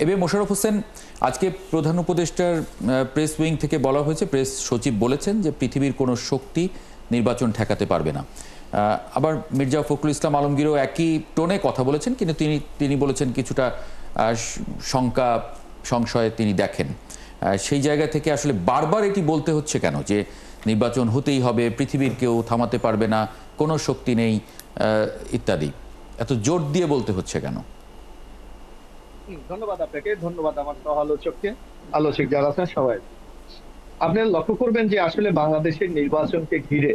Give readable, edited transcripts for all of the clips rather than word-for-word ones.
এবে মোশাররফ হোসেন, আজকে প্রধান উপদেষ্টার প্রেস উইং থেকে বলা হয়েছে, প্রেস সচিব বলেছেন যে পৃথিবীর কোনো শক্তি নির্বাচন ঠেকাতে পারবে না। আবার মির্জা ফখরুল ইসলাম আলমগীরও একই টোনে কথা বলেছেন, কিন্তু তিনি বলেছেন কিছুটা শঙ্কা সংশয়ে তিনি দেখেন। সেই জায়গা থেকে আসলে বারবার এটি বলতে হচ্ছে কেন যে নির্বাচন হতেই হবে, পৃথিবীর কেউ থামাতে পারবে না, কোনো শক্তি নেই ইত্যাদি, এত জোর দিয়ে বলতে হচ্ছে কেন? ধন্যবাদ আপনাকে, ধন্যবাদ আমার আলোচক যারা আছেন সবাই। আপনারা লক্ষ্য করবেন যে আসলে বাংলাদেশের নির্বাচনকে ঘিরে,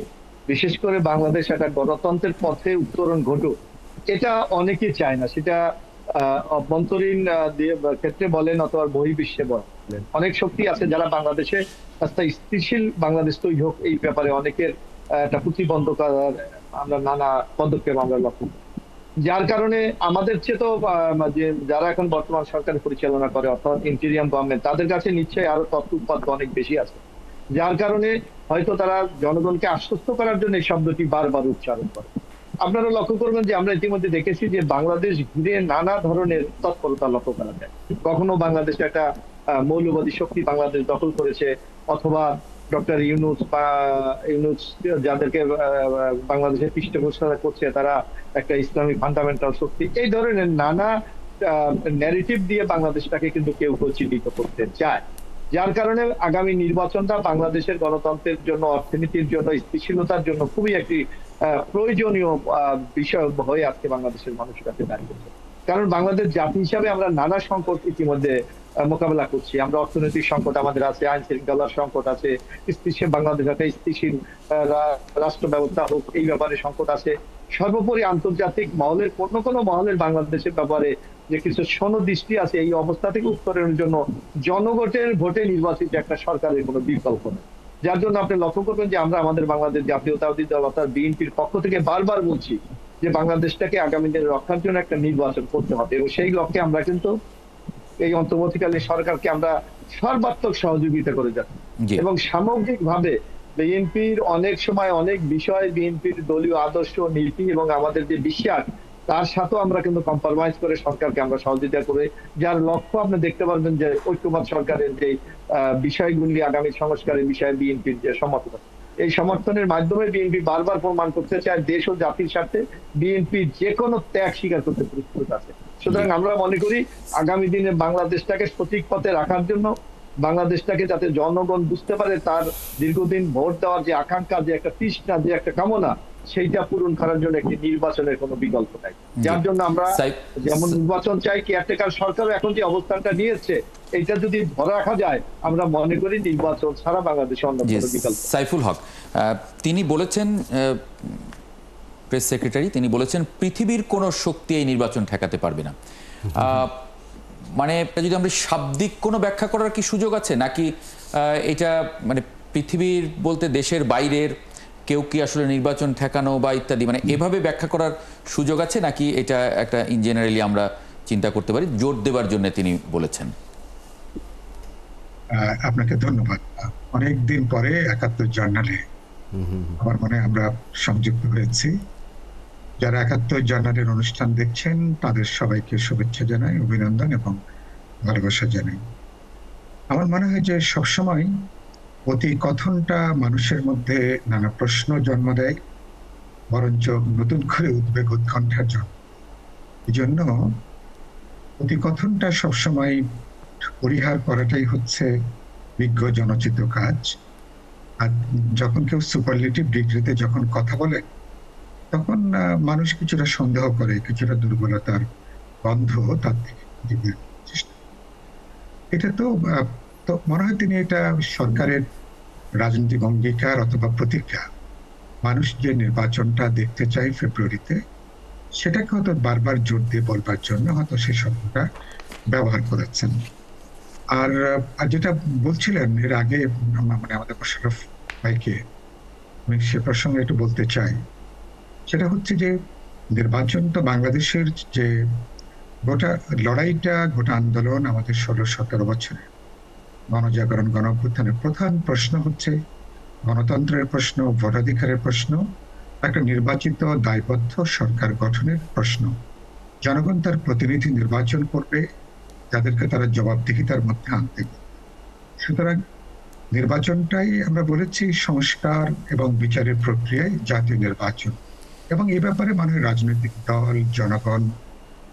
বিশেষ করে বাংলাদেশ একটা গণতন্ত্রের পথে উত্তরণ ঘটুক, এটা অনেকেই চায় না। সেটা অভ্যন্তরীণ ক্ষেত্রে বলেন অথবা বহির্বিশ্বে বলেন, অনেক শক্তি আছে যারা বাংলাদেশে একটা স্থিতিশীল বাংলাদেশ তৈরি হোক এই ব্যাপারে অনেকের একটা প্রতিবন্ধ করার আমরা নানা পদক্ষেপ আমরা লক্ষ্য করি। যার কারণে আমাদের চেয়ে তো যে যারা এখন বর্তমান সরকার পরিচালনা করে অর্থাৎ ইন্টেরিয়াম গভর্নমেন্ট, তাদের কাছে নিশ্চয়ই আরো তথ্য উপাত্ত অনেক বেশি আছে, যার কারণে হয়তো তারা জনগণকে আশ্বস্ত করার জন্য এই শব্দটি বারবার উচ্চারণ করে। আপনারা লক্ষ্য করবেন যে আমরা ইতিমধ্যে দেখেছি যে বাংলাদেশ ঘিরে নানা ধরনের তৎপরতা লক্ষ্য করা যায়। কখনো বাংলাদেশে একটা মৌলবাদী শক্তি বাংলাদেশ দখল করেছে, অথবা ডক্টর ইউনূস যাদেরকে বাংলাদেশের পৃষ্ঠপোষকতা করছে তারা একটা ইসলামিক ফান্ডামেন্টাল শক্তি, এই ধরনের নানা ন্যারেটিভ দিয়ে বাংলাদেশটাকে কিন্তু কেউ চিহ্নিত করতে চায়। যার কারণে আগামী নির্বাচনটা বাংলাদেশের গণতন্ত্রের জন্য, অর্থনীতির জন্য, স্থিতিশীলতার জন্য খুবই একটি প্রয়োজনীয় বিষয় হয়ে আজকে বাংলাদেশের মানুষের কাছে দাঁড়িয়েছে। কারণ বাংলাদেশ জাতি হিসাবে আমরা নানা সংকট ইতিমধ্যে মোকাবেলা করছি। আমরা অর্থনৈতিক সংকট আমাদের আছে, আইন শৃঙ্খলার সংকট আছে, স্থিতিশীল বাংলাদেশ একটা স্থিতিশীল রাষ্ট্র ব্যবস্থা হোক এই ব্যাপারে সংকট আছে। সর্বোপরি আন্তর্জাতিক মহলের কোনো মহলের বাংলাদেশের ব্যাপারে যে কিছু সনদৃষ্টি আছে, এই অবস্থা থেকে উত্তরণের জন্য জনগণের ভোটে নির্বাচিত একটা সরকারের কোনো বিকল্প নেই। যার জন্য আপনি লক্ষ্য করবেন যে আমরা আমাদের বাংলাদেশ জাতীয়তাবাদী দল অর্থাৎ বিএনপির পক্ষ থেকে বারবার বলছি যে বাংলাদেশটাকে আগামী দিনে রক্ষার জন্য একটা নির্বাচন করতে হবে, এবং সেই লক্ষ্যে আমরা কিন্তু এই অন্তর্বর্তীকালীন সরকারকে আমরা সর্বাত্মক সহযোগিতা করে যাচ্ছি। এবং সামগ্রিকভাবে বিএনপির অনেক সময় অনেক বিষয়, বিএনপির দলীয় আদর্শ, নীতি এবং আমাদের যে বিশ্বাস, তার সাথেও আমরা কিন্তু কম্প্রোমাইজ করে সরকারকে আমরা সহযোগিতা করে, যার লক্ষ্য আপনি দেখতে পারবেন যে ঐক্যমত সরকারের যে বিষয়গুলি, আগামী সংস্কারের বিষয়ে বিএনপির যে সমর্থন, এই সমর্থনের মাধ্যমে বিএনপি বারবার প্রমাণ করতে চায় দেশ ও জাতির স্বার্থে বিএনপি যে কোনো ত্যাগ স্বীকার করতে প্রস্তুত আছে। সুতরাং আমরা মনে করি আগামী দিনে বাংলাদেশটাকে সঠিক পথে রাখার জন্য, বাংলাদেশটাকে যাতে জনগণ বুঝতে পারে তার দীর্ঘদিন ভোট দেওয়ার যে আকাঙ্ক্ষা, যে একটা তৃষ্ণা, যে একটা কামনা, সেইটা পূরণ করার জন্য একটি নির্বাচনের কোনো বিকল্প নাই। যার জন্য আমরা যেমন নির্বাচন চাই, কেয়ারটেকার সরকারও এখন যে অবস্থানটা নিয়েছে এইটা যদি ধরে রাখা যায়, আমরা মনে করি নির্বাচন ছাড়া বাংলাদেশে অন্য কোনো বিকল্প। সাইফুল হক তিনি বলেছেন, প্রেস সেক্রেটারি তিনি বলেছেন পৃথিবীর কোনো শক্তি এই নির্বাচন ঠেকাতে পারবে না। মানে যদি আমরা শাব্দিক কোনো ব্যাখ্যা করার কি সুযোগ আছে, নাকি এটা মানে পৃথিবীর বলতে দেশের বাইরের কেউ কি আসলে নির্বাচন ঠেকানো বা ইত্যাদি, মানে এভাবে ব্যাখ্যা করার সুযোগ আছে, নাকি এটা একটা ইন জেনারেলি আমরা চিন্তা করতে পারি, জোর দেবার জন্য তিনি বলেছেন? আপনাকে ধন্যবাদ। অনেকদিন পরে ৭১ জার্নালে আমার মনে আমরা সংযুক্ত হয়েছি। যারা ৭১ জার্নালের অনুষ্ঠান দেখছেন তাদের সবাইকে শুভেচ্ছা জানাই, অভিনন্দন এবং ভালোবাসা জানাই। আমার মনে হয় যে সবসময় অতি কথনটা মানুষের মধ্যে নানা প্রশ্ন জন্ম দেয়, বরঞ্চ নতুন করে উদ্বেগ উৎকণ্ঠার জন্ম। এই জন্য অতি কথনটা সবসময় পরিহার করাটাই হচ্ছে বিজ্ঞ জনচিত কাজ। আর যখন কেউ সুপারলেটিভ ডিগ্রিতে যখন কথা বলে, তখন মানুষ কিছুটা সন্দেহ করে, কিছুটা দুর্বলতার গন্ধ তার থেকে চেষ্টা। এটা তো মনে হয় তিনি এটা সরকারের রাজনৈতিক অঙ্গীকার অথবা প্রতিজ্ঞা, মানুষ যে নির্বাচনটা দেখতে চাই ফেব্রুয়ারিতে, সেটাকে হয়তো বারবার জোর দিয়ে বলবার জন্য হয়তো সেই শব্দটা ব্যবহার করেছেন। আর যেটা বলছিলেন এর আগে মানে আমাদের মোশাররফ ভাইকে, আমি সে প্রসঙ্গে একটু বলতে চাই। সেটা হচ্ছে যে নির্বাচন তো বাংলাদেশের যে গোটা লড়াইটা, গোটা আন্দোলন আমাদের ১৬-১৭ বছরে গণজাগরণ, গণঅভ্যুত্থানের প্রধান প্রশ্ন হচ্ছে গণতন্ত্রের প্রশ্ন, ভোটাধিকারের প্রশ্ন, একটা নির্বাচিত দায়বদ্ধ সরকার গঠনের প্রশ্ন। জনগণ তার প্রতিনিধি নির্বাচন করবে যাদেরকে তারা জবাবদিহিতার মধ্যে আনতে পারে। সুতরাং নির্বাচনটাই আমরা বলেছি সংস্কার এবং বিচারের প্রক্রিয়ায় জাতীয় নির্বাচন, এবং এই ব্যাপারে মাননীয় রাজনৈতিক দল, জনগণ,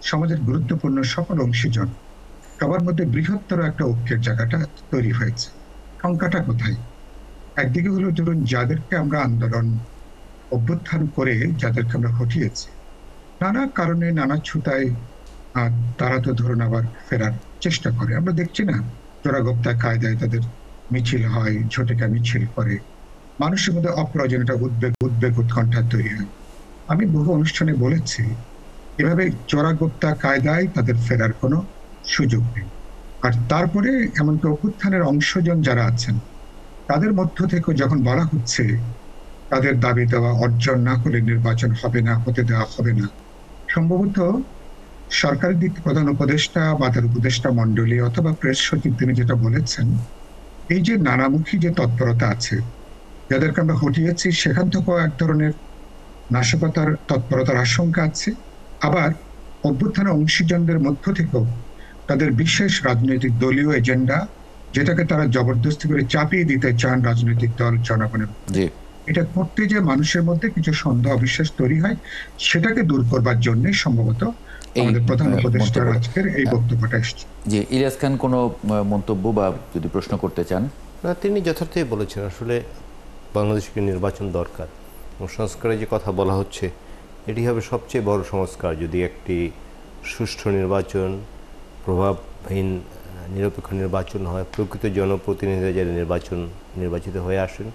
সমাজের গুরুত্বপূর্ণ সকল অংশীজন সবার মধ্যে বৃহত্তর একটা ঐক্যের জায়গাটা তৈরি হয়েছে। সংখ্যাটা কোথায়? একদিকে হলো ধরুন যাদেরকে আমরা আন্দোলন অভ্যুত্থান করে যাদেরকে আমরা হটিয়েছি, নানা কারণে নানা ছুতায় তারা তো ধরুন আবার ফেরার চেষ্টা করে। আমরা দেখছি না চোরাগোপ্তা কায়দায় তাদের মিছিল হয়, ঝটিকা মিছিল করে, মানুষের মধ্যে অপ্রয়োজনীয় উদ্বেগ উৎকণ্ঠা তৈরি হয়। আমি বহু অনুষ্ঠানে বলেছি এভাবে চোরাগোপ্তা কায়দায় তাদের ফেরার কোনো সুযোগ নেই। আর তারপরে এমনকি অভ্যুত্থানের অংশজন যারা আছেন তাদের মধ্য থেকে যখন বলা হচ্ছে তাদের দাবি দেওয়া অর্জন না করে নির্বাচন হবে না, হতে দেওয়া হবে না, সম্ভবত সরকারের দিক প্রধান উপদেষ্টা বা তার উপদেষ্টা মন্ডলী অথবা প্রেস সচিব তিনি যেটা বলেছেন, এই যে নানামুখী যে তৎপরতা আছে, যাদেরকে আমরা হটিয়েছি সেখান থেকেও এক ধরনের নাশকতার তৎপরতার আশঙ্কা আছে। আবার অভ্যুত্থানের অংশীজনদের মধ্য থেকেও তাদের বিশেষ রাজনৈতিক দলীয় এজেন্ডা, যেটাকে তারা জবরদস্তি করে চাপিয়ে দিতে চান রাজনৈতিক দল জনগণের, এটা করতে যে মানুষের মধ্যে কিছু সন্দেহ অবিশ্বাস তৈরি হয়, সেটাকে দূর করবার জন্য সম্ভবত আমাদের প্রধান উপদেষ্টার আজকের এই বক্তব্যটা এসেছে। জি, ইলিয়াস খান কোনো মন্তব্য বা যদি প্রশ্ন করতে চান? না, তিনি যথার্থই বলেছেন। আসলে বাংলাদেশকে নির্বাচন দরকার, এবং সংস্কারের যে কথা বলা হচ্ছে এটি হবে সবচেয়ে বড় সংস্কার যদি একটি সুষ্ঠু নির্বাচন, প্রভাবহীন নিরপেক্ষ নির্বাচন হয়, প্রকৃত জনপ্রতিনিধিরা যারা নির্বাচিত হয়ে আসেন।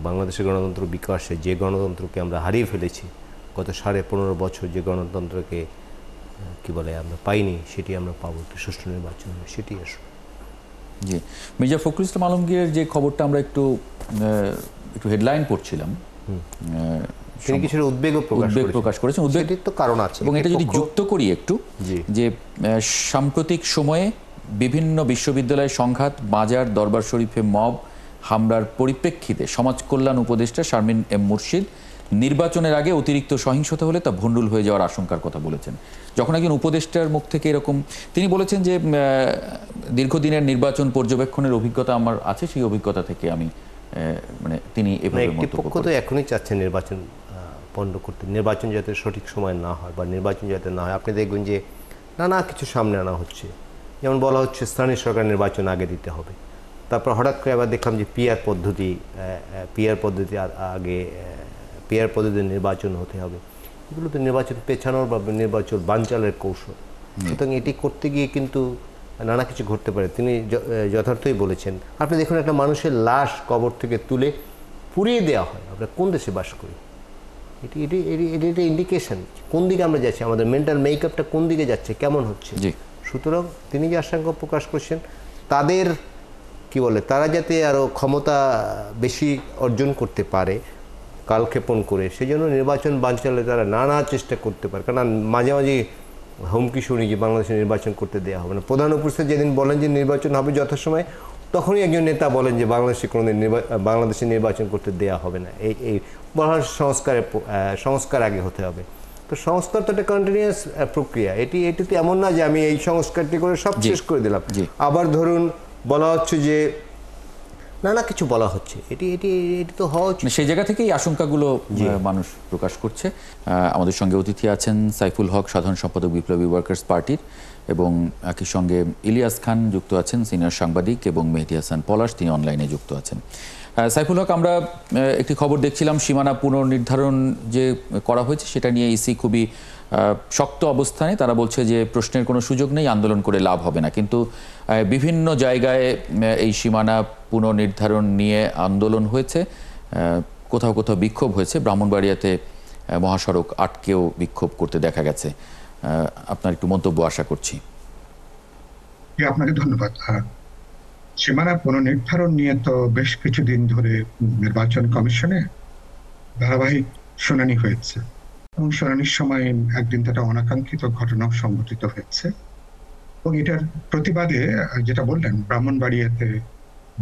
বাংলাদেশের গণতন্ত্র বিকাশে যে গণতন্ত্রকে আমরা হারিয়ে ফেলেছি গত 15.5 বছর, যে গণতন্ত্রকে কি বলে আমরা পাইনি, সেটি আমরা পাবো একটি সুষ্ঠু নির্বাচন, সেটি আসবে। জি, মির্জা ফখরুল ইসলাম আলমগীরের যে খবরটা আমরা একটু হেডলাইন পড়ছিলাম, তিনি কিছু উদ্বেগ প্রকাশ করেছেন। উদ্বেগের তো কারণ আছে, এবং এটা যদি যুক্ত করি একটু, যে সাম্প্রতিক সময়ে বিভিন্ন বিশ্ববিদ্যালয় সংঘাত, বাজার, দরবার শরীফে মব হামলার পরিপ্রেক্ষিতে সমাজ কল্যাণ উপদেষ্টা শারমিন এম মুর্শিদ নির্বাচনের আগে অতিরিক্ত সহিংসতা হলে তা ভণ্ডুল হয়ে যাওয়ার আশঙ্কার কথা বলেছেন। যখন একজন উপদেষ্টার মুখ থেকে এরকম, তিনি বলেছেন যে দীর্ঘদিনের নির্বাচন পর্যবেক্ষণের অভিজ্ঞতা আমার আছে, সেই অভিজ্ঞতা থেকে আমি তিনি এভাবে মন্তব্য করেন। তো এখনই চাচ্ছেন নির্বাচন পণ্ড করতে, নির্বাচন যাতে সঠিক সময় না হয় বা নির্বাচন যাতে না হয়। আপনি দেখবেন যে নানা কিছু সামনে আনা হচ্ছে, যেমন বলা হচ্ছে স্থানীয় সরকার নির্বাচন আগে দিতে হবে, তারপর হঠাৎ করে আবার দেখলাম যে পিআর পদ্ধতি নির্বাচন হতে হবে। এগুলো তো নির্বাচন পেছানোর বা নির্বাচন বানচালের কৌশল। সুতরাং এটি করতে গিয়ে কিন্তু নানা কিছু ঘটতে পারে। তিনি যথার্থই বলেছেন। আপনি দেখুন, একটা মানুষের লাশ কবর থেকে তুলে পুড়িয়ে দেওয়া হয়। আমরা কোন দেশে বাস করি? এটি একটা ইন্ডিকেশন কোন দিকে আমরা যাচ্ছি, আমাদের মেন্টাল মেকআপটা কোন দিকে যাচ্ছে, কেমন হচ্ছে। সুতরাং তিনি যে আশঙ্কা প্রকাশ করছেন, তাদের কি বলে, তারা যাতে আরও ক্ষমতা বেশি অর্জন করতে পারে কালক্ষেপণ করে, সেজন্য নির্বাচন বানচালে তারা নানা চেষ্টা করতে পারে। কারণ মাঝে মাঝে হুমকি শুনি যে বাংলাদেশে নির্বাচন করতে দেওয়া হবে না। প্রধান উপদেষ্টা যেদিন বলেন যে নির্বাচন হবে যথাসময়ে, তখনই একজন নেতা বলেন যে বাংলাদেশে নির্বাচন করতে দেওয়া হবে না। এই বলা হয় সংস্কার আগে হতে হবে। তো সংস্কার তো একটা কন্টিনিউয়াস প্রক্রিয়া। এটিতে এমন না যে আমি এই সংস্কারটি করে সব শেষ করে দিলাম, আবার ধরুন বলা হচ্ছে যে নানা কিছু বলা হচ্ছে। এটি তো হওয়া উচিত। সেই জায়গা থেকেই আশঙ্কাগুলো মানুষ প্রকাশ করছে। আমাদের সঙ্গে অতিথি আছেন সাইফুল হক, সাধারণ সম্পাদক বিপ্লবী ওয়ার্কার্স পার্টির, এবং একই সঙ্গে ইলিয়াস খান যুক্ত আছেন, সিনিয়র সাংবাদিক, এবং মেহেদী হাসান পলাশ, তিনি অনলাইনে যুক্ত আছেন। সাইফুল হক, আমরা একটি খবর দেখছিলাম, সীমানা পুনর্নির্ধারণ যে করা হয়েছে সেটা নিয়ে ইসি খুবই শক্ত অবস্থানে। তারা বলছে যে প্রশ্নের কোনো সুযোগ নেই, আন্দোলন করে লাভ হবে না। কিন্তু বিভিন্ন জায়গায় এই সীমানা পুনর্নির্ধারণ নিয়ে আন্দোলন হয়েছে, কোথাও কোথাও বিক্ষোভ হয়েছে। ব্রাহ্মণবাড়িয়াতে মহাসড়ক আটকেও বিক্ষোভ করতে দেখা গেছে। আপনার একটু মন্তব্য আশা করছি। আপনাকে ধন্যবাদ। সীমানা পুনর্নির্ধারণ নিয়ে তো বেশ কিছুদিন ধরে নির্বাচন কমিশনে ধারাবাহিক শুনানি হয়েছে, এবং শুনানির সময় একদিন তারা অনাকাঙ্ক্ষিত ঘটনা সংঘটিত হয়েছে। এবং এটার প্রতিবাদে যেটা বললেন, ব্রাহ্মণবাড়িয়াতে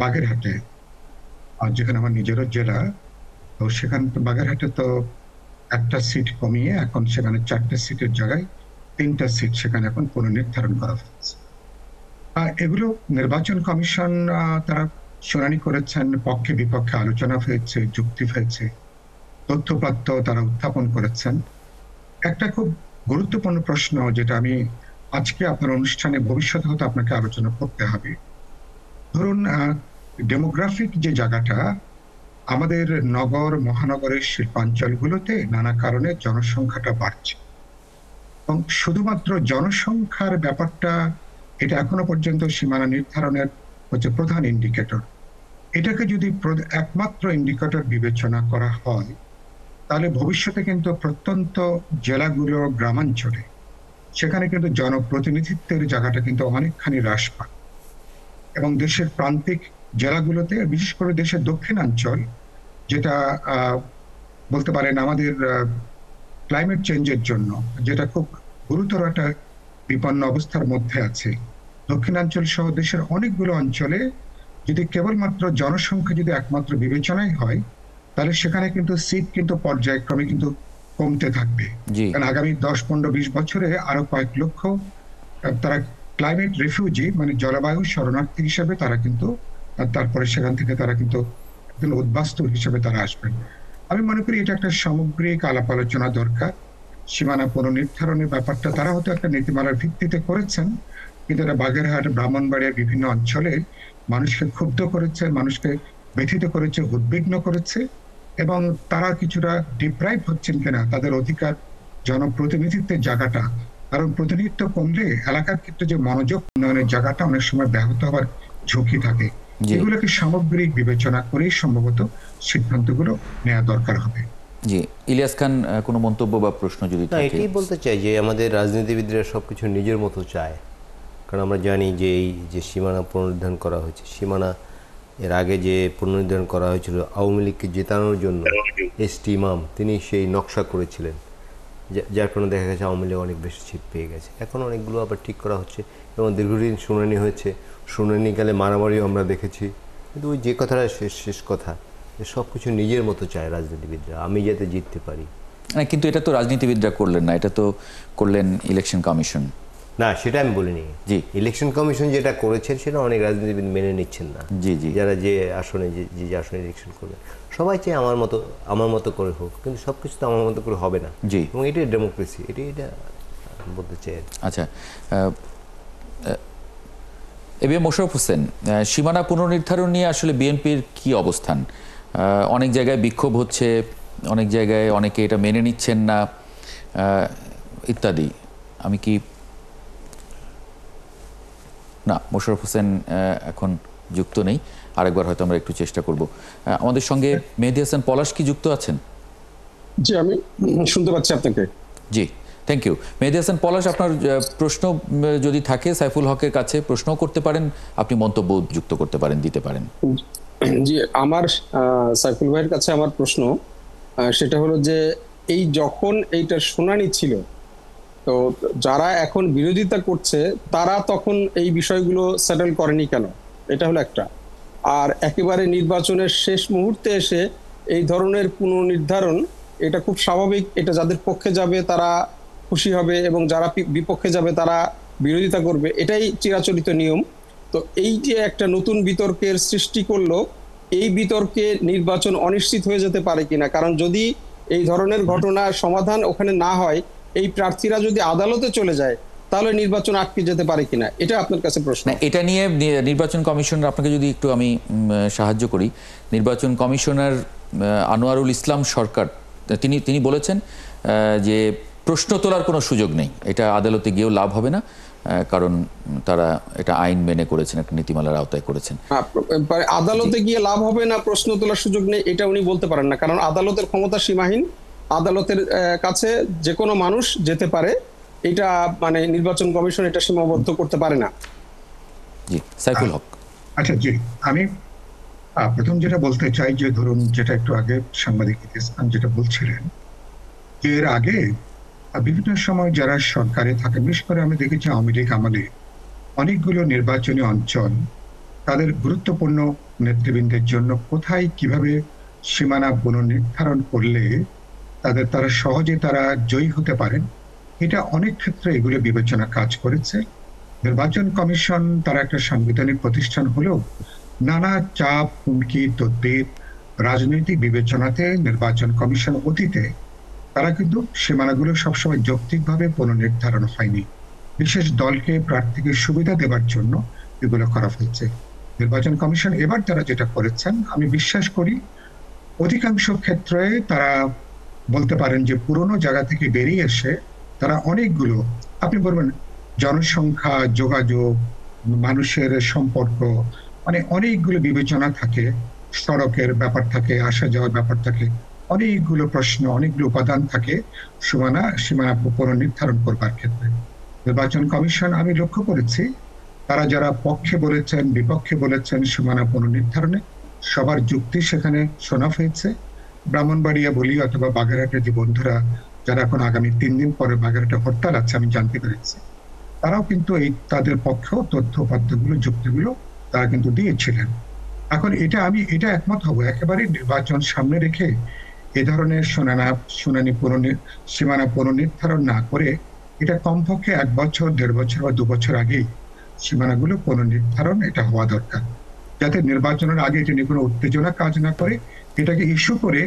বাগেরহাটে, যেখানে আমার নিজেরও জেলা, তো সেখানে তো বাগেরহাটে তো একটা সিট কমিয়ে এখন সেখানে 4টে সিটের জায়গায় 3টা সিট সেখানে এখন পুনর্নির্ধারণ করা হয়েছে। এগুলো নির্বাচন কমিশন তারা শুনানি করেছেন, পক্ষে বিপক্ষে আলোচনা হয়েছে, যুক্তি হয়েছে, তথ্যপাত্র তারা উত্থাপন করেছেন। একটা খুব গুরুত্বপূর্ণ প্রশ্ন যেটা আমি আজকে আপনার অনুষ্ঠানে ভবিষ্যতে হয়তো আপনাকে আলোচনা করতে হবে। ধরুন ডেমোগ্রাফিক যে জায়গাটা, আমাদের নগর মহানগরের শিল্পাঞ্চলগুলোতে নানা কারণে জনসংখ্যাটা বাড়ছে এবং শুধুমাত্র জনসংখ্যার ব্যাপারটা এটা এখনো পর্যন্ত সীমানা নির্ধারণের হচ্ছে প্রধান ইন্ডিকেটর। এটাকে যদি একমাত্র ইন্ডিকেটর বিবেচনা করা হয়, তাহলে ভবিষ্যতে কিন্তু প্রত্যন্ত জেলাগুলো, গ্রামাঞ্চলে সেখানে কিন্তু জনপ্রতিনিধিত্বের জায়গাটা কিন্তু অনেকখানি হ্রাস পায় এবং দেশের প্রান্তিক জেলাগুলোতে, বিশেষ করে দেশের দক্ষিণাঞ্চল, যেটা বলতে পারেন আমাদের ক্লাইমেট চেঞ্জের জন্য যেটা খুব গুরুতর একটা বিপন্ন অবস্থার মধ্যে আছে, দক্ষিণাঞ্চল সহ দেশের অনেকগুলো অঞ্চলে যদি কেবলমাত্র জনসংখ্যা যদি একমাত্র বিবেচনাই হয়, তাহলে সেখানে কিন্তু সিট কিন্তু পর্যায়ক্রমে কিন্তু কমতে থাকবে। কারণ আগামী 10-15-20 বছরে আরো কয়েক লক্ষ তারা ক্লাইমেট রিফিউজি, মানে জলবায়ু শরণার্থী হিসেবে তারা কিন্তু, তারপরে সেখান থেকে তারা কিন্তু একজন উদ্বাস্তু হিসেবে তারা আসবেন। আমি মনে করি এটা একটা সামগ্রিক আলাপ আলোচনা দরকার। সীমানা পুনর্নির্ধারণের ব্যাপারটা তারা হয়তো একটা নীতিমালার ভিত্তিতে করেছেন, কিন্তু এটা বাগেরহাট, ব্রাহ্মণবাড়িয়ার বিভিন্ন অঞ্চলে মানুষকে ক্ষুব্ধ করেছে, মানুষকে ব্যথিত করেছে, উদ্বিগ্ন করেছে এবং তারা কিছুটা ডিপ্রাইভ হচ্ছেন কিনা তাদের অধিকার, জনপ্রতিনিধিত্বের জায়গাটা। কারণ প্রতিনিধিত্ব কমলে এলাকার ক্ষেত্রে যে মনোযোগ উন্নয়নের জায়গাটা অনেক সময় ব্যাহত হওয়ার ঝুঁকি থাকে। এগুলোকে সামগ্রিক বিবেচনা করেই সম্ভবত সিদ্ধান্তগুলো নেওয়া দরকার হবে। জি, ইলিয়াস খান, কোনো মন্তব্য বা প্রশ্ন যদি থাকে? এটাই বলতে চাই যে আমাদের রাজনীতিবিদরা সবকিছু নিজের মতো চায়। কারণ আমরা জানি যে এই যে সীমানা পুনর্নির্ধারণ করা হয়েছে, সীমানা এর আগে যে পুনর্নির্ধারণ করা হয়েছিল আওয়ামী লীগকে জেতানোর জন্য, এস.টি. ইমাম তিনি সেই নকশা করেছিলেন, যার কারণে দেখা গেছে আওয়ামী লীগ অনেক বেশি সিট পেয়ে গেছে। এখন অনেকগুলো আবার ঠিক করা হচ্ছে এবং দীর্ঘদিন শুনানি হয়েছে, শুনানিকালে মারামারিও আমরা দেখেছি। কিন্তু ওই যে কথাটা শেষ কথা, সব কিছু নিজের মতো চায় রাজনীতিবিদরা, আমি যাতে জিততে পারি। কিন্তু এটা তো রাজনীতিবিদরা করলেন না, এটা তো করলেন ইলেকশন কমিশন। না, সেটা আমি বলিনি। জি, ইলেকশন কমিশন যেটা করেছেন সেটা অনেক রাজনীতিবিদ মেনে নিচ্ছেন না। জি জি, যারা যে আসনে আসনে ইলেকশন করবে সবাই চাই আমার মতো করে হোক, কিন্তু সব কিছু তো আমার মতো করে হবে না। জি, এবং এটাই ডেমোক্রেসি, এটা বলতে চাই। আচ্ছা, এবিএম মোশাররফ হোসেন, সীমানা পুনর্নির্ধারণ নিয়ে আসলে বিএনপির কি অবস্থান? অনেক জায়গায় বিক্ষোভ হচ্ছে, অনেক জায়গায় অনেকে এটা মেনে নিচ্ছেন না ইত্যাদি। আমি কি না, মোশাররফ হোসেন এখন যুক্ত নেই, আরেকবার হয়তো আমরা একটু চেষ্টা করব। আমাদের সঙ্গে মেহেদী হাসান পলাশ কি যুক্ত আছেন? জি, আমি শুনতে পাচ্ছি আপনাকে। জি, থ্যাংক ইউ। মেহেদী হাসান পলাশ, আপনার প্রশ্ন যদি থাকে সাইফুল হকের কাছে প্রশ্ন করতে পারেন, আপনি মন্তব্য যুক্ত করতে পারেন, দিতে পারেন। জি, আমার সাইফুল ভাইয়ের কাছে আমার প্রশ্ন সেটা হলো যে এই যখন এইটার শুনানি ছিল, তো যারা এখন বিরোধিতা করছে তারা তখন এই বিষয়গুলো সেটেল করেনি কেন? এটা হলো একটা। আর একেবারে নির্বাচনের শেষ মুহূর্তে এসে এই ধরনের পুনর্নির্ধারণ, এটা খুব স্বাভাবিক। এটা যাদের পক্ষে যাবে তারা খুশি হবে এবং যারা বিপক্ষে যাবে তারা বিরোধিতা করবে, এটাই চিরাচরিত নিয়ম। তো এই যে একটা নতুন বিতর্কের সৃষ্টি করলো, এই বিতর্কে নির্বাচন অনিশ্চিত হয়ে যেতে পারে কিনা? কারণ যদি এই ধরনের ঘটনার সমাধান ওখানে না হয়, এই প্রার্থীরা যদি আদালতে চলে যায়, তাহলে নির্বাচন আটকে যেতে পারে কিনা, এটা আপনার কাছে প্রশ্ন। এটা নিয়ে নির্বাচন কমিশনার, আপনাকে যদি একটু আমি সাহায্য করি, নির্বাচন কমিশনার আনোয়ারুল ইসলাম সরকার তিনি বলেছেন যে প্রশ্ন তোলার কোনো সুযোগ নেই, এটা আদালতে গিয়েও লাভ হবে না, কারণ তারা এটা আইন মেনে করেছেন, একটা নীতিমালার আওতায় করেছেন। আদালতে গিয়ে লাভ হবে না, প্রশ্ন তোলার সুযোগ নেই, এটা উনি বলতে পারেন না, কারণ আদালতের ক্ষমতা সীমাহীন। আদালতের কাছে যে কোনো মানুষ যেতে পারে, এটা মানে নির্বাচন কমিশন এটা সীমাবদ্ধ করতে পারে না। জি, সাইফুল হক। আচ্ছা, জি, আমি প্রথম যেটা বলতে চাই যে ধরুন, যেটা একটু আগে সাংবাদিক ইসলাম যেটা বলছিলেন, এর আগে বিভিন্ন সময় যারা সরকারে থাকে, বিশেষ করে আমি দেখেছি আওয়ামী লীগ আমলে অনেকগুলো নির্বাচনী অঞ্চল তাদের গুরুত্বপূর্ণ নেতৃবৃন্দের জন্য কোথায় কিভাবে সীমানা পুনর্নির্ধারণ করলে তারা সহজে তারা জয়ী হতে পারেন, এটা অনেক ক্ষেত্রে এগুলো বিবেচনা কাজ করেছে নির্বাচন কমিশন তারা একটা সাংবিধানিক প্রতিষ্ঠান হলেও নানা চাপ, হুমকি, তদবির, রাজনৈতিক বিবেচনাতে নির্বাচন কমিশন অতীতে তারা কিন্তু সীমানাগুলো সবসময় যৌক্তিকভাবে পুনর্নির্ধারণ হয়নি। বিশেষ দলকে প্রার্থীকে সুবিধা দেওয়ার জন্য এগুলো করা হয়েছে। নির্বাচন কমিশন এবার তারা যেটা করেছেন, আমি বিশ্বাস করি অধিকাংশ ক্ষেত্রে তারা বলতে পারেন যে পুরনো জায়গা থেকে বেরিয়ে এসে তারা অনেকগুলো, আপনি বলবেন জনসংখ্যা, যোগাযোগ, মানুষের সম্পর্ক, মানে অনেকগুলো বিবেচনা থাকে, সড়কের ব্যাপার থাকে, আসা যাওয়ার ব্যাপার থাকে, অনেকগুলো প্রশ্ন, অনেকগুলো উপাদান থাকে সীমানা পুনর্নির্ধারণ করবার ক্ষেত্রে। নির্বাচন কমিশন আমি লক্ষ্য করেছি তারা যারা পক্ষে বলেছেন, বিপক্ষে বলেছেন সীমানা পুনর্নির্ধারণে, সবার যুক্তি সেখানে শোনা হয়েছে। ব্রাহ্মণবাড়িয়া বলি অথবা বাগেরহাটের যে বন্ধুরা যারা এখন আগামী 3 দিন পরে বাগেরহাটে হরতাল আছে, আমি জানতে পেরেছি তারাও কিন্তু এই তাদের পক্ষেও তথ্য উপাত্তগুলো, যুক্তিগুলো তারা কিন্তু দিয়েছিলেন। এখন আমি এটা একমত হব, একেবারে নির্বাচন সামনে রেখে এ ধরনের সীমানা পুনর্নির্ধারণ না করে এটা কমপক্ষে 1 বছর, 1.5 বছর বা 2 বছর আগেই সীমানাগুলো পুনর্নির্ধারণ এটা হওয়া দরকার, যাতে নির্বাচনের আগে এটা নিয়ে কোনো উত্তেজনা কাজ না করে, এটাকে ইস্যু করে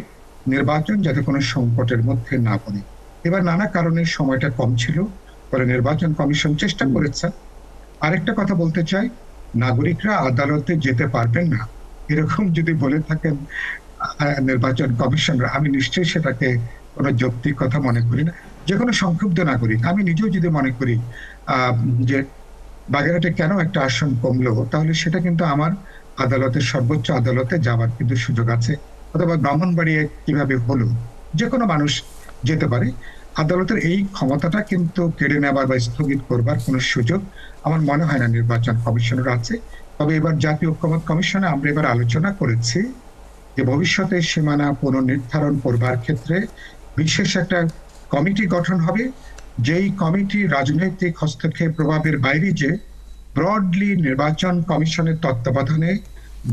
নির্বাচন যাতে কোনো সংকটের মধ্যে না পড়ে। এবার নানা কারণে সময়টা কম ছিল, পরে নির্বাচন কমিশন চেষ্টা করেছেন। আরেকটা কথা বলতে চাই, নাগরিকরা আদালতে যেতে পারবেন না এরকম যদি বলে থাকেন নির্বাচন কমিশনরা, আমি নিশ্চয়ই সেটাকে কোনো যৌক্তিক কথা মনে করি না। যে কোনো সংক্ষুব্ধ নাগরিক, আমি নিজেও যদি মনে করি যে বাগেরহাটে কেন একটা আসন কমলো, তাহলে সেটা কিন্তু আমার আদালতের, সর্বোচ্চ আদালতে যাওয়ার কিন্তু সুযোগ আছে, অথবা ব্রাহ্মণবাড়িয়া কিভাবে হলো, যে কোনো মানুষ যেতে পারে। আদালতের এই ক্ষমতাটা কিন্তু কেড়ে নেবার বা স্থগিত করবার কোনো সুযোগ আমার মনে হয় না নির্বাচন কমিশনের আছে। তবে এবার জাতীয় ঐক্যমত্য কমিশনে আমরা এবার আলোচনা করেছি যে ভবিষ্যতে সীমানা পুনর্নির্ধারণ করবার ক্ষেত্রে বিশেষ একটা কমিটি গঠন হবে, যেই কমিটি রাজনৈতিক হস্তক্ষেপ প্রভাবের বাইরে যে ব্রডলি নির্বাচন কমিশনের তত্ত্বাবধানে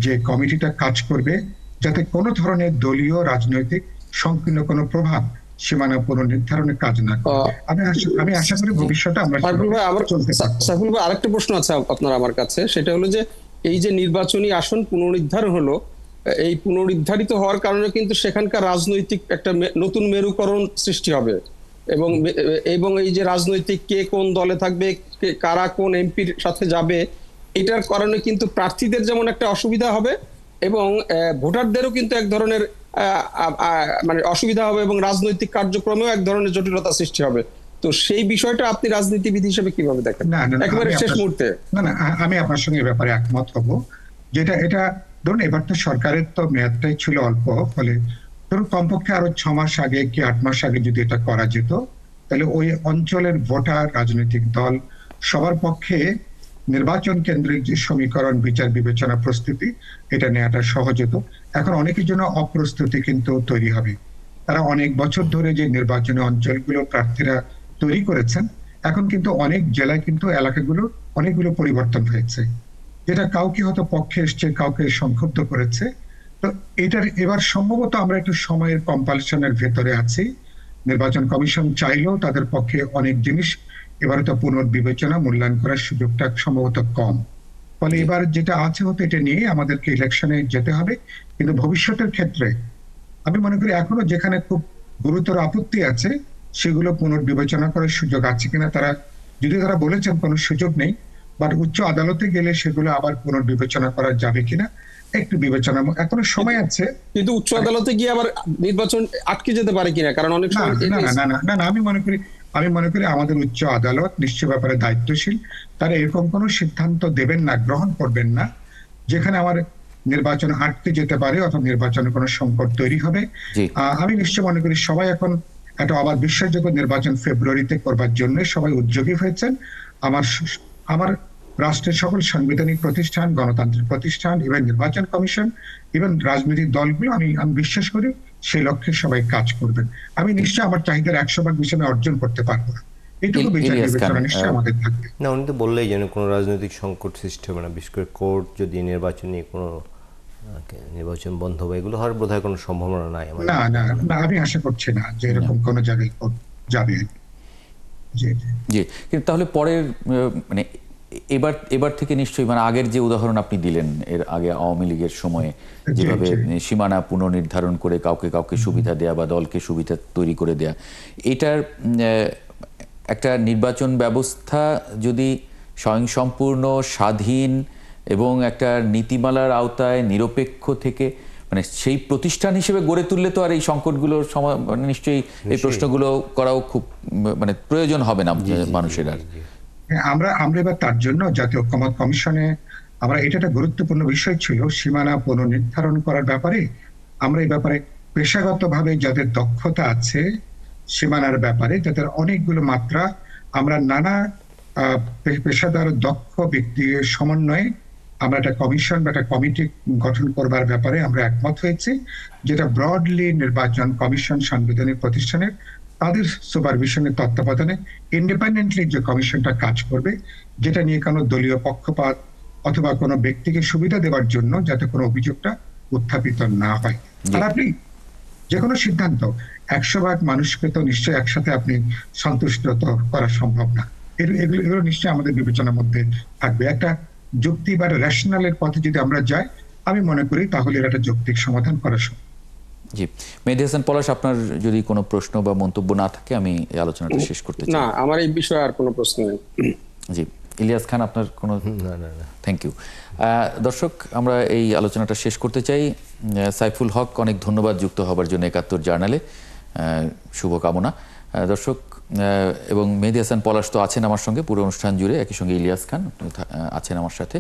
যে কমিটিটা কাজ করবে, যাতে কোনো ধরনের দলীয় রাজনৈতিক সংকীর্ণ কোনো প্রভাব সীমানা পুনর্নির্ধারণে কাজ না করে। আমি আশা করি ভবিষ্যতে আমরা সাইফুল ভাই, আরেকটা প্রশ্ন আছে আপনার আমার কাছে, সেটা হলো যে এই যে নির্বাচনী আসন পুনর্নির্ধারণ হলো, এই পুনর্নির্ধারিত হওয়ার কারণে কিন্তু সেখানকার রাজনৈতিক একটা নতুন মেরুকরণ সৃষ্টি হবে, এবং এই যে রাজনৈতিক কে কোন দলে থাকবে, কারা কোন এমপির সাথে যাবে, এটার কারণে কিন্তু প্রার্থীদের যেমন একটা অসুবিধা হবে এবং ভোটারদেরও কিন্তু এক ধরনের মানে অসুবিধা হবে, এবং রাজনৈতিক কার্যক্রমেও এক ধরনের জটিলতা সৃষ্টি হবে। তো সেই বিষয়টা আপনি রাজনীতিবিদ হিসেবে কিভাবে দেখেন একেবারে শেষ মুহূর্তে? না, আমি আপনার সঙ্গে এই ব্যাপারে একমত হব। যেটা এটা ধরুন, এবার তো সরকারের তো মেয়াদটাই ছিল অল্প, ফলে ধরুন কমপক্ষে আরো 6 মাস আগে কি 8 মাস আগে যদি এটা করা যেত, তাহলে ওই অঞ্চলের ভোটার, রাজনৈতিক দল সবার পক্ষে নির্বাচন কেন্দ্রিক যে সমীকরণ, বিচার বিবেচনা, প্রস্তুতি, এটা নেওয়াটা সহজ হতো। এখন অনেকের জন্য অপ্রস্তুতি কিন্তু তৈরি হবে। তারা অনেক বছর ধরে যে নির্বাচনী অঞ্চলগুলো প্রার্থীরা তৈরি করেছেন, এখন কিন্তু অনেক জেলায় কিন্তু এলাকাগুলো অনেকগুলো পরিবর্তন হয়েছে, যেটা কাউকে হয়তো পক্ষে এসছে, কাউকে সংক্ষুব্ধ করেছে। তো এটার এবার সম্ভবত আমরা একটু সময়ের কম্পালশনের ভেতরে আছি। নির্বাচন কমিশন চাইলেও তাদের পক্ষে অনেক জিনিস এবারে তো পুনর্বিবেচনা, মূল্যায়ন করার সুযোগটা সম্ভবত কম। ফলে এবার যেটা আছে হতে এটা নিয়ে আমাদেরকে ইলেকশনে যেতে হবে। কিন্তু ভবিষ্যতের ক্ষেত্রে আমি মনে করি এখনো যেখানে খুব গুরুতর আপত্তি আছে সেগুলো পুনর্বিবেচনা করার সুযোগ আছে কিনা, তারা বলেছেন কোনো সুযোগ নেই, বাট উচ্চ আদালতে গেলে সেগুলো আবার পুনর্বিবেচনা করা যাবে কিনা একটু বিবেচনা, এখনো সময় আছে। কিন্তু উচ্চ আদালতে গিয়ে আবার নির্বাচন আটকে যেতে পারে কিনা, কারণ অনেক সময় না, আমি মনে করি আমাদের উচ্চ আদালত নিশ্চয় ব্যাপারে দায়িত্বশীল। তারা এরকম কোনো সিদ্ধান্ত দেবেন না, গ্রহণ করবেন না যেখানে আমার নির্বাচন আটকে যেতে পারে অথবা নির্বাচনে কোনো সংকট তৈরি হবে। আমি নিশ্চয় মনে করি সবাই এখন একটা অবাধ বিশ্বাসযোগ্য নির্বাচন ফেব্রুয়ারিতে করবার জন্য সবাই উদ্যোগী হয়েছেন। আমার রাষ্ট্রের সকল সাংবিধানিক প্রতিষ্ঠান, গণতান্ত্রিক প্রতিষ্ঠান, ইভেন নির্বাচন কমিশন, ইভেন রাজনৈতিক দলগুলো, আমি বিশ্বাস করি সেই লক্ষ্যে সবাই কাজ করবেন। আমি নিশ্চয় আমার চাহিদার 100% বিষয় অর্জন করতে পারবো না, এইটুকু বিচার বিবেচনা নিশ্চয় আমাদের থাকবে। না, উনি তো বললেই যেন কোনো রাজনৈতিক সংকট সৃষ্টি হবে না, বিশেষ করে কোর্ট যদি নির্বাচনী কোনো নির্বাচন বন্ধ হবে, এগুলো হওয়ার বোধহয় কোনো সম্ভাবনা নাই। না, আমি আশা করছি না যে এরকম কোনো জায়গায় যাবে। জি, কিন্তু তাহলে পরের মানে এবার থেকে নিশ্চয়ই মানে আগের যে উদাহরণ আপনি দিলেন এর আগে আওয়ামী লীগের সময়ে যেভাবে সীমানা পুনর্নির্ধারণ করে কাউকে কাউকে সুবিধা দেয়া বা দলকে সুবিধা তৈরি করে দেয়া, এটার একটা নির্বাচন ব্যবস্থা যদি স্বয়ংসম্পূর্ণ, স্বাধীন এবং একটা নীতিমালার আওতায় নিরপেক্ষ থেকে মানে সেই প্রতিষ্ঠান হিসেবে গড়ে তুললে তো আর এই সংকটগুলোর মানে নিশ্চয়ই এই প্রশ্নগুলো করাও খুব মানে প্রয়োজন হবে না মানুষের আর। আমরা এবার তার জন্য জাতীয় ঐকমত্য কমিশনে আমরা এটা একটা গুরুত্বপূর্ণ বিষয় ছিল সীমানা পুনর্নির্ধারণ করার ব্যাপারে। আমরা এই ব্যাপারে পেশাগতভাবে যাদের দক্ষতা আছে সীমানার ব্যাপারে, তাদের অনেকগুলো মাত্রা আমরা নানা পেশাদার দক্ষ ব্যক্তির সমন্বয়ে আমরা একটা কমিশন বা একটা কমিটি গঠন করবার ব্যাপারে আমরা একমত হয়েছি, যেটা ব্রডলি নির্বাচন কমিশন সাংবিধানিক প্রতিষ্ঠানের তাদের সুপারভিশনের তত্ত্বাবধানে ইন্ডিপেন্ডেন্টলি যে কমিশনটা কাজ করবে, যেটা নিয়ে কোনো দলীয় পক্ষপাত অথবা কোনো ব্যক্তিকে সুবিধা দেওয়ার জন্য যাতে কোনো অভিযোগটা উত্থাপিত না হয়। আর আপনি যে কোনো সিদ্ধান্ত 100 ভাগ মানুষকে তো নিশ্চয়ই একসাথে আপনি সন্তুষ্ট তো করা সম্ভব না। এগুলো নিশ্চয়ই আমাদের বিবেচনার মধ্যে থাকবে। একটা যুক্তি বা রেশনালের পথে যদি আমরা যাই, আমি মনে করি তাহলে এর একটা যৌক্তিক সমাধান করা সম্ভব। জি, মেহেদী হাসান পলাশ, আপনার যদি কোনো প্রশ্ন বা মন্তব্য না থাকে আমি এই আলোচনাটা শেষ করতে চাই। না, আমার এই বিষয়ে আর কোনো প্রশ্ন নেই। জি, ইলিয়াস খান, আপনার কোনো? না। Thank you. দর্শক, আমরা এই আলোচনাটা শেষ করতে চাই। সাইফুল হক, অনেক ধন্যবাদ যুক্ত হবার জন্য ৭১ জার্নালে, শুভকামনা। দর্শক, এবং মেহেদী হাসান পলাশ তো আছেন আমার সঙ্গে পুরো অনুষ্ঠান জুড়ে, একই সঙ্গে ইলিয়াস খান আছেন আমার সাথে।